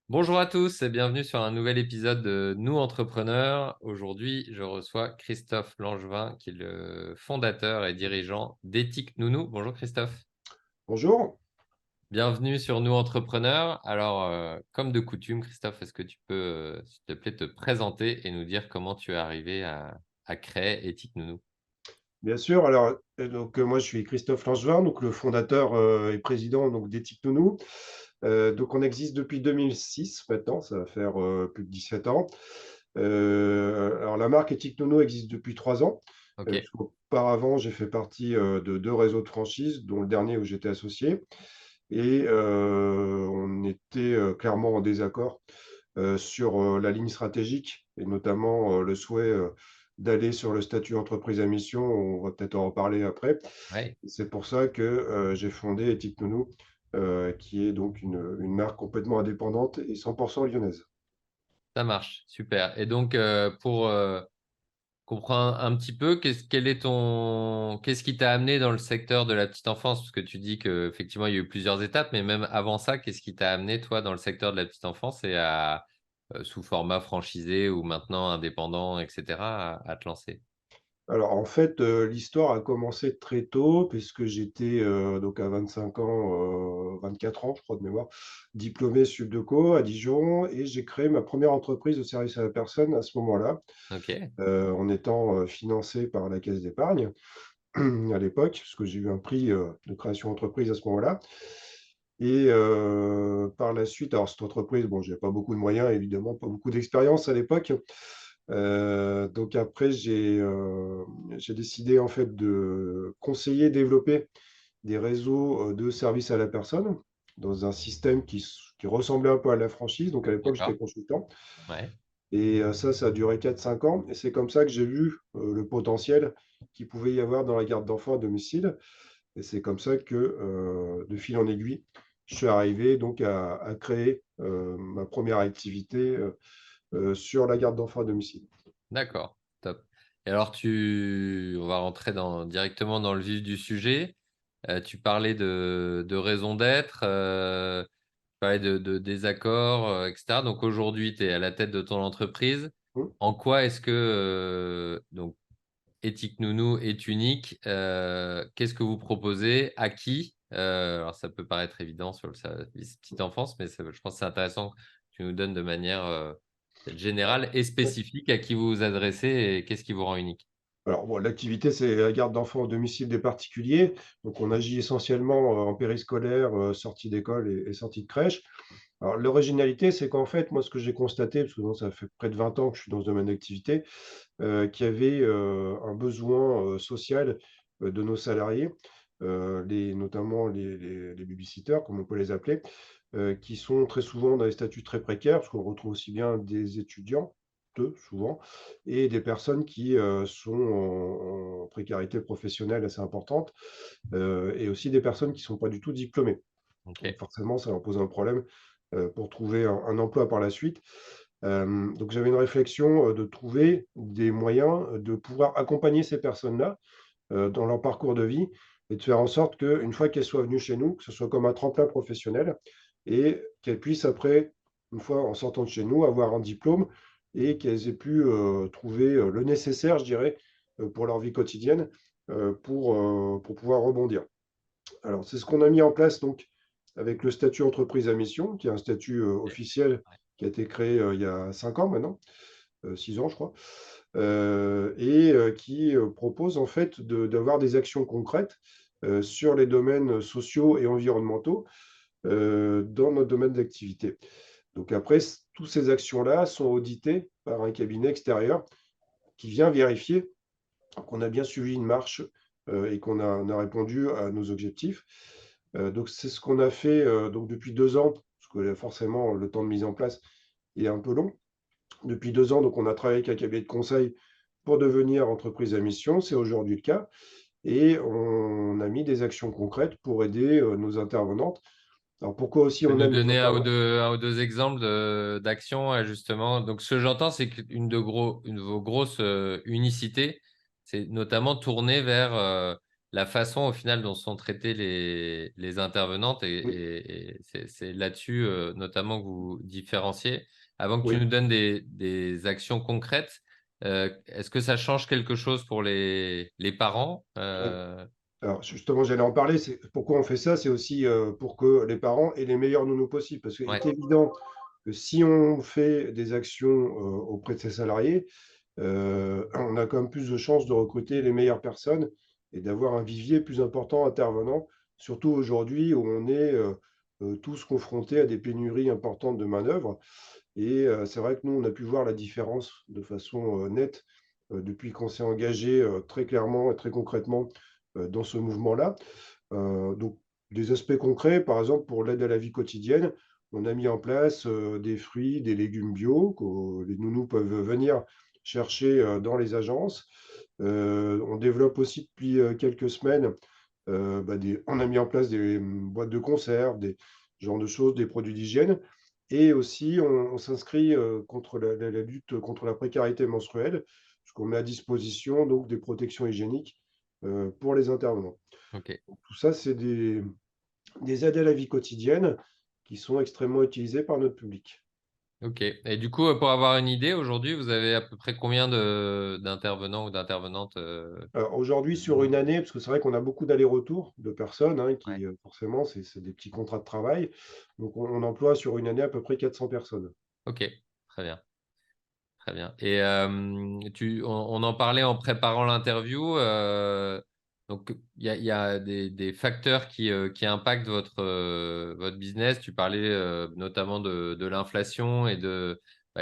Bonjour à tous et bienvenue sur un nouvel épisode de Nous Entrepreneurs. Aujourd'hui, je reçois Christophe Langevin, qui est le fondateur et dirigeant d'Ethique Nounou. Bonjour Christophe. Bonjour. Bienvenue sur Nous Entrepreneurs. Alors, comme de coutume, Christophe, est-ce que tu peux, s'il te plaît, te présenter et nous dire comment tu es arrivé à créer Ethique Nounou? Bien sûr, alors, moi je suis Christophe Langevin, donc le fondateur, et président donc d'Ethique Nounou. Donc on existe depuis 2006 maintenant, ça va faire, plus de 17 ans. Alors la marque Ethique Nounou existe depuis 3 ans, Ok, puisqu'auparavant j'ai fait partie, de 2 réseaux de franchise, dont le dernier où j'étais associé et on était, clairement en désaccord sur, la ligne stratégique et notamment, le souhait, d'aller sur le statut entreprise à mission. On va peut-être en reparler après. ouais, C'est pour ça que, j'ai fondé Ethique Nounou, qui est donc une marque complètement indépendante et 100 lyonnaise. ça marche, super. Et donc, pour comprendre un petit peu, qu'est-ce qui t'a amené dans le secteur de la petite enfance? Parce que tu dis qu'effectivement, il y a eu plusieurs étapes, mais même avant ça, qu'est-ce qui t'a amené, toi, dans le secteur de la petite enfance et sous format franchisé ou maintenant indépendant, etc., à te lancer? Alors en fait, l'histoire a commencé très tôt puisque j'étais, donc à 25 ans, 24 ans je crois de mémoire, diplômé Subdeco à Dijon et j'ai créé ma première entreprise de service à la personne à ce moment-là, Ok, en étant, financé par la caisse d'épargne à l'époque, parce que j'ai eu un prix, de création d'entreprise à ce moment-là et par la suite alors cette entreprise, bon, j'avais pas beaucoup de moyens évidemment, pas beaucoup d'expérience à l'époque. Donc après j'ai décidé en fait de conseiller, développer des réseaux, de services à la personne dans un système qui ressemblait un peu à la franchise. Donc à l'époque, j'étais d'accord, consultant ouais, et ça a duré 4 5 ans et c'est comme ça que j'ai vu, le potentiel qu'il pouvait y avoir dans la garde d'enfants à domicile et c'est comme ça que, de fil en aiguille, je suis arrivé donc à créer, ma première activité, sur la garde d'enfants à domicile. d'accord, top. Et alors, on va rentrer directement dans le vif du sujet. Tu parlais de raison d'être, tu parlais de désaccords, etc. Donc aujourd'hui, tu es à la tête de ton entreprise. Mmh. En quoi est-ce que donc Éthique Nounou est unique? Qu'est-ce que vous proposez? À qui? Alors ça peut paraître évident sur le service petite enfance, mais je pense que c'est intéressant que tu nous donnes de manière peut-être générale et Ouais. spécifique à qui vous vous adressez et qu'est-ce qui vous rend unique? Alors bon, l'activité, c'est la garde d'enfants au domicile des particuliers. Donc on agit essentiellement, en périscolaire, sortie d'école et sortie de crèche. Alors l'originalité, c'est qu'en fait, moi, ce que j'ai constaté, parce que bon, ça fait près de 20 ans que je suis dans ce domaine d'activité, qu'il y avait, un besoin, social, de nos salariés, notamment les baby-sitters, comme on peut les appeler, qui sont très souvent dans des statuts très précaires, parce qu'on retrouve aussi bien des étudiants, eux, souvent, et des personnes qui, sont en précarité professionnelle assez importante, et aussi des personnes qui ne sont pas du tout diplômées. Ok, Donc forcément, ça leur pose un problème, pour trouver un emploi par la suite. Donc j'avais une réflexion, de trouver des moyens, de pouvoir accompagner ces personnes-là, dans leur parcours de vie et de faire en sorte qu'une fois qu'elles soient venues chez nous, que ce soit comme un tremplin professionnel et qu'elles puissent après, une fois en sortant de chez nous, avoir un diplôme et qu'elles aient pu, trouver, le nécessaire, je dirais, pour leur vie quotidienne, pour pouvoir rebondir. Alors c'est ce qu'on a mis en place donc avec le statut entreprise à mission, qui est un statut, ok, officiel qui a été créé, il y a 5 ans maintenant, 6 ans je crois, et qui, propose en fait d'avoir des actions concrètes, sur les domaines sociaux et environnementaux, dans notre domaine d'activité. Donc après tous ces actions-là sont auditées par un cabinet extérieur qui vient vérifier qu'on a bien suivi une marche, et qu'on a répondu à nos objectifs. Donc c'est ce qu'on a fait, donc depuis 2 ans, parce que forcément le temps de mise en place est un peu long. Depuis 2 ans, donc on a travaillé avec un cabinet de conseil pour devenir entreprise à mission, c'est aujourd'hui le cas et on a mis des actions concrètes pour aider, nos intervenantes. Alors pourquoi aussi peux on nous aime nos donner intervenantes? un ou deux exemples d'actions, justement. Donc, ce que j'entends, c'est une de vos grosses unicités, c'est notamment tourner vers la façon au final dont sont traitées les intervenantes Oui, et c'est là-dessus notamment que vous différenciez. Avant que tu oui. nous donnes des actions concrètes, est-ce que ça change quelque chose pour les parents? Alors justement, j'allais en parler, c'est pourquoi on fait ça, c'est aussi, pour que les parents aient les meilleures nounous possibles. Parce qu'il est Ouais, évident que si on fait des actions, auprès de ses salariés, on a quand même plus de chances de recruter les meilleures personnes et d'avoir un vivier plus important intervenant. Surtout aujourd'hui où on est, tous confrontés à des pénuries importantes de main-d'œuvre et c'est vrai que nous, on a pu voir la différence de façon, nette, depuis qu'on s'est engagé, très clairement et très concrètement, dans ce mouvement-là. Donc des aspects concrets, par exemple, pour l'aide à la vie quotidienne, on a mis en place, des fruits, des légumes bio que les nounous peuvent venir chercher, dans les agences. On développe aussi depuis, quelques semaines, on a mis en place des, boîtes de conserve, des genres de choses, des produits d'hygiène et aussi on s'inscrit, contre la lutte contre la précarité menstruelle, puisqu'on met à disposition donc des protections hygiéniques, pour les intervenants. ok. Tout ça, c'est des aides à la vie quotidienne qui sont extrêmement utilisées par notre public. Ok. Et du coup, pour avoir une idée, aujourd'hui, vous avez à peu près combien d'intervenants ou d'intervenantes Alors aujourd'hui, de sur nounou? une année, parce que c'est vrai qu'on a beaucoup d'allers-retours de personnes, hein, Ouais. qui, forcément, c'est des petits contrats de travail. Donc on emploie sur une année à peu près 400 personnes. Ok, très bien. Très bien. Et on en parlait en préparant l'interview. Donc, il y a des facteurs qui impactent votre business. Tu parlais notamment de l'inflation et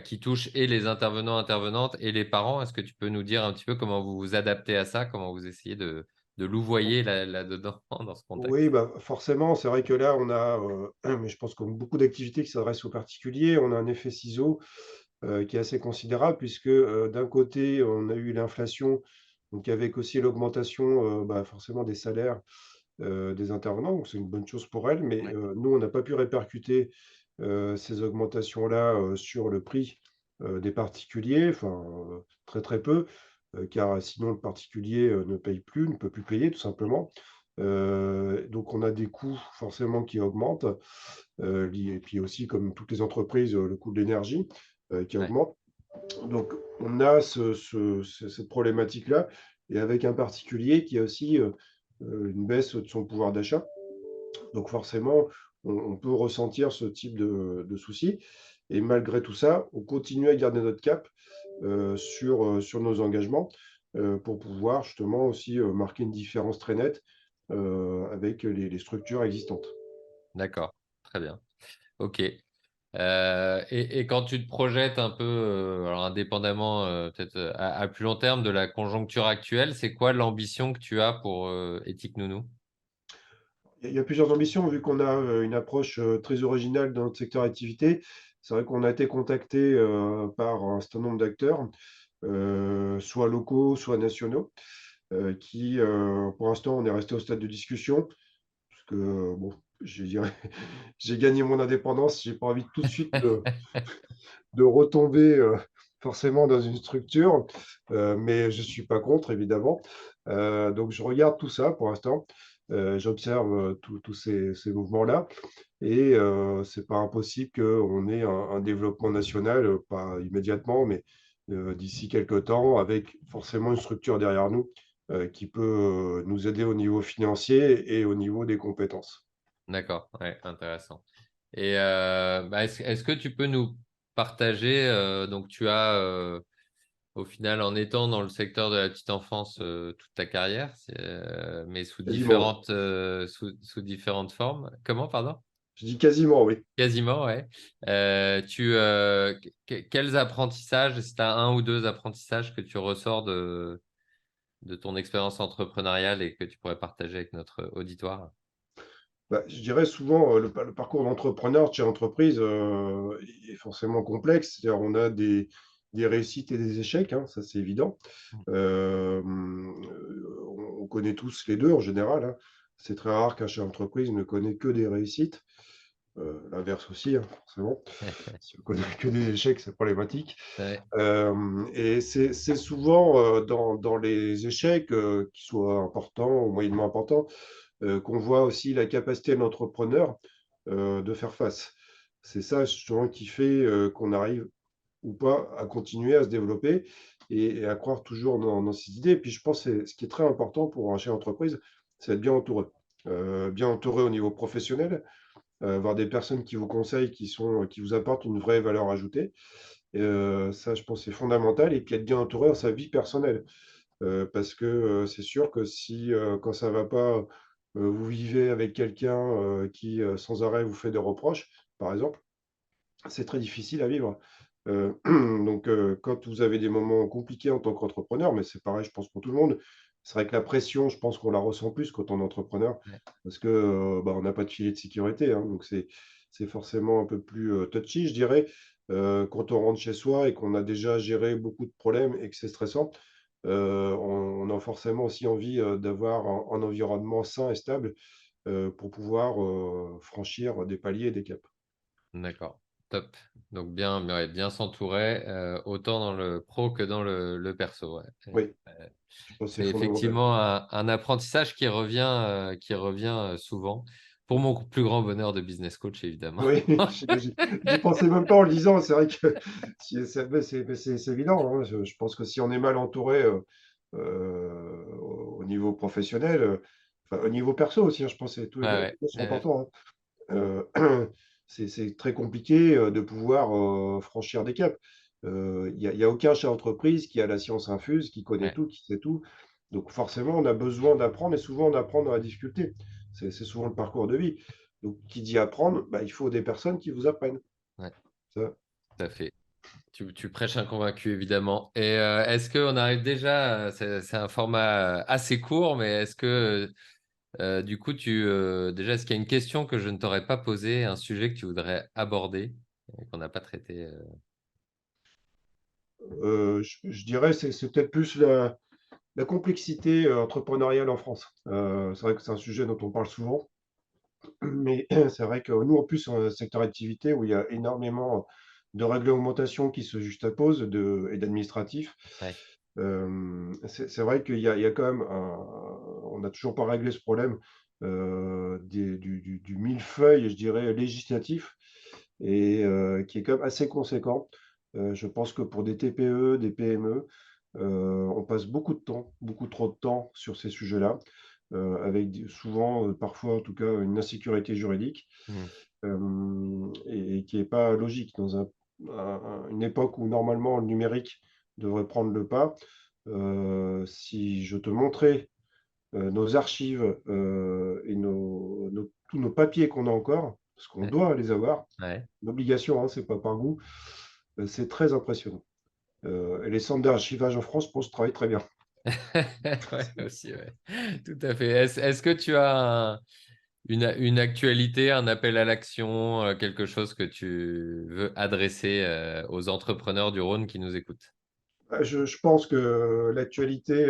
qui touche et les intervenants, intervenantes et les parents. Est-ce que tu peux nous dire un petit peu comment vous vous adaptez à ça, comment vous essayez de louvoyer là-dedans dans ce Oui, contexte? bah, forcément, c'est vrai que là, on a, mais je pense comme beaucoup d'activités qui s'adressent aux particuliers, on a un effet ciseau, qui est assez considérable puisque, d'un côté, on a eu l'inflation, donc avec aussi l'augmentation, forcément des salaires, des intervenants, donc c'est une bonne chose pour elles. Mais, Ouais, nous, on n'a pas pu répercuter, ces augmentations-là, sur le prix, des particuliers, enfin, très, très peu, car sinon le particulier, ne paye plus, ne peut plus payer tout simplement. Donc on a des coûts forcément qui augmentent, liés et puis aussi comme toutes les entreprises, le coût de l'énergie, qui ouais, augmente. Donc on a cette problématique-là et avec un particulier qui a aussi, une baisse de son pouvoir d'achat. Donc forcément, on peut ressentir ce type de soucis et malgré tout ça, on continue à garder notre cap, sur nos engagements, pour pouvoir justement aussi, marquer une différence très nette, avec les structures existantes. d'accord. Très bien. Ok. Et quand tu te projettes un peu, alors indépendamment, peut-être à plus long terme de la conjoncture actuelle, c'est quoi l'ambition que tu as pour Éthique Nounou? Il y a plusieurs ambitions vu qu'on a, une approche, très originale dans notre secteur d'activité. C'est vrai qu'on a été contacté, par un certain nombre d'acteurs, soit locaux, soit nationaux, qui, pour l'instant, on est resté au stade de discussion parce que, bon, je dirais, j'ai gagné mon indépendance, j'ai pas envie tout de suite de retomber, forcément dans une structure, mais je suis pas contre évidemment. Donc je regarde tout ça pour l'instant, j'observe, tous ces mouvements-là et c'est pas impossible qu'on ait un développement national, pas immédiatement, mais d'ici quelque temps avec forcément une structure derrière nous, qui peut, nous aider au niveau financier et au niveau des compétences. D'accord, ouais, intéressant. Et est-ce que tu peux nous partager, donc tu as au final en étant dans le secteur de la petite enfance toute ta carrière, mais Quasiment, oui. sous différentes formes. Comment, pardon? Je dis quasiment, oui. Quasiment, ouais. Quels apprentissages, si tu as un ou deux apprentissages que tu ressors de ton expérience entrepreneuriale et que tu pourrais partager avec notre auditoire? Bah, je dirais souvent, le parcours d'entrepreneur chez entreprise, est forcément complexe. C'est-à-dire on a des réussites et des échecs, hein, ça c'est évident. On connaît tous les 2 en général, hein. C'est très rare qu'un chef d'entreprise ne connaît que des réussites. L'inverse aussi, hein, forcément. Si on connaît que des échecs, c'est problématique. Ouais, Et c'est souvent, dans les échecs, qu'ils soient importants ou moyennement importants, qu'on voit aussi la capacité de l'entrepreneur, de faire face. C'est ça justement qui fait, qu'on arrive ou pas à continuer à se développer et à croire toujours dans ses idées. Et puis je pense que ce qui est très important pour un chef d'entreprise, c'est d'être bien entouré. Bien entouré au niveau professionnel, avoir des personnes qui vous conseillent, qui vous apportent une vraie valeur ajoutée. Ça, je pense, c'est fondamental et puis être bien entouré dans sa vie personnelle. Parce que, c'est sûr que si, quand ça va pas, vous vivez avec quelqu'un, qui, sans arrêt vous fait des reproches, par exemple, c'est très difficile à vivre. Donc, quand vous avez des moments compliqués en tant qu'entrepreneur, mais c'est pareil, je pense, pour tout le monde, c'est vrai que la pression, je pense qu'on la ressent plus quand on est entrepreneur ouais, parce que, bah, on n'a pas de filet de sécurité, hein, donc c'est forcément un peu plus, touchy, je dirais. Quand on rentre chez soi et qu'on a déjà géré beaucoup de problèmes et que c'est stressant, on a forcément aussi envie, d'avoir un environnement sain et stable, pour pouvoir, franchir des paliers et des caps. d'accord. Top. Donc bien, ouais, bien s'entourer, autant dans le pro que dans le perso. Ouais. Oui, Euh, je pense que c'est C'est fondamental. effectivement un apprentissage qui revient souvent. Pour mon plus grand bonheur de business coach, évidemment. Oui, j'y pensais même pas en le disant. C'est vrai que si c'est évident, hein. Je pense que si on est mal entouré, au niveau professionnel, enfin au niveau perso aussi, hein, je pense que tous Ouais, les ouais, deux sont ouais, importants, hein. C'est très compliqué, de pouvoir, franchir des caps. Il y a aucun chef d'entreprise qui a la science infuse, qui connaît ouais, tout, qui sait tout. Donc forcément, on a besoin d'apprendre et souvent on apprend dans la difficulté. C'est souvent le parcours de vie. Donc qui dit apprendre, bah, il faut des personnes qui vous apprennent. ouais, Ça, tout à fait. Tu prêches un convaincu, évidemment. Et est-ce qu'on arrive déjà, c'est un format assez court, mais est-ce que du coup, déjà, est-ce qu'il y a une question que je ne t'aurais pas posée, un sujet que tu voudrais aborder et qu'on n'a pas traité je dirais c'est peut-être plus la complexité, entrepreneuriale en France. C'est vrai que c'est un sujet dont on parle souvent, mais c'est vrai que nous, en plus, on a un secteur d'activité où il y a énormément de réglementations qui se juxtaposent et d'administratifs. Ouais, C'est vrai qu'il y a quand même on n'a toujours pas réglé ce problème, du millefeuille, je dirais, législatif et qui est quand même assez conséquent. Je pense que pour des TPE, des PME, on passe beaucoup de temps, beaucoup trop de temps sur ces sujets-là, avec souvent, parfois en tout cas, une insécurité juridique, hmm, et qui n'est pas logique dans une époque où normalement le numérique devrait prendre le pas. Si je te montrais nos archives, et tous nos papiers qu'on a encore, parce qu'on ouais, doit les avoir, ouais. une obligation, hein, c'est pas par goût, c'est très impressionnant. Et les centres d'archivage en France, je pense, travaillent très bien. Ouais, aussi, ouais. Tout à fait. Est-ce que tu as une actualité, un appel à l'action, quelque chose que tu veux adresser aux entrepreneurs du Rhône qui nous écoutent? Je pense que l'actualité,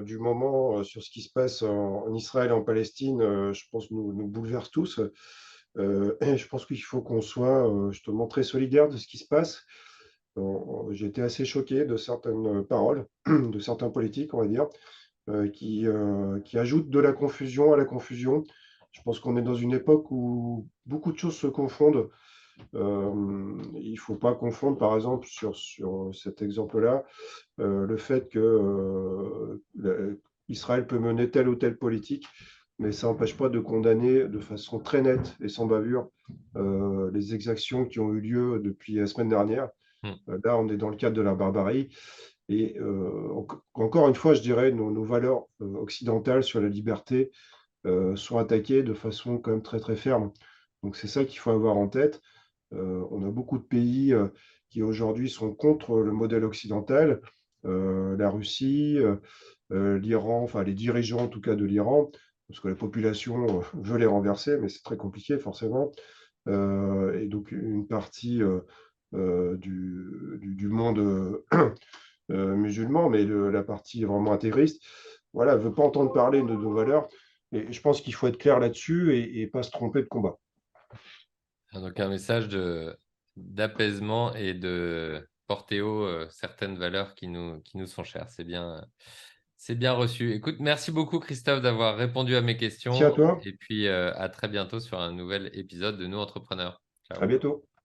du moment, sur ce qui se passe en Israël et en Palestine, je pense nous bouleverse tous. Et je pense qu'il faut qu'on soit, justement très solidaires de ce qui se passe. J'ai été assez choqué de certaines paroles de certains politiques, on va dire, qui ajoutent de la confusion à la confusion. Je pense qu'on est dans une époque où beaucoup de choses se confondent. Il ne faut pas confondre, par exemple, sur cet exemple-là, le fait que Israël peut mener telle ou telle politique, mais ça n'empêche pas de condamner de façon très nette et sans bavure les exactions qui ont eu lieu depuis la semaine dernière. Hmm, Là, on est dans le cadre de la barbarie. Et encore une fois, je dirais, nos valeurs occidentales sur la liberté sont attaquées de façon quand même très très ferme. Donc c'est ça qu'il faut avoir en tête. On a beaucoup de pays qui aujourd'hui sont contre le modèle occidental, la Russie, l'Iran, enfin les dirigeants en tout cas de l'Iran, parce que la population veut les renverser, mais c'est très compliqué forcément. Et donc une partie du monde musulman, mais la partie vraiment intégriste, voilà, ne veut pas entendre parler de nos valeurs. Et je pense qu'il faut être clair là-dessus et pas se tromper de combat. Donc un message d'apaisement et de porter haut certaines valeurs qui nous sont chères. C'est bien reçu. Écoute, merci beaucoup Christophe d'avoir répondu à mes Merci à questions toi. et puis à très bientôt sur un nouvel épisode de Nous Entrepreneurs. À Ciao. bientôt.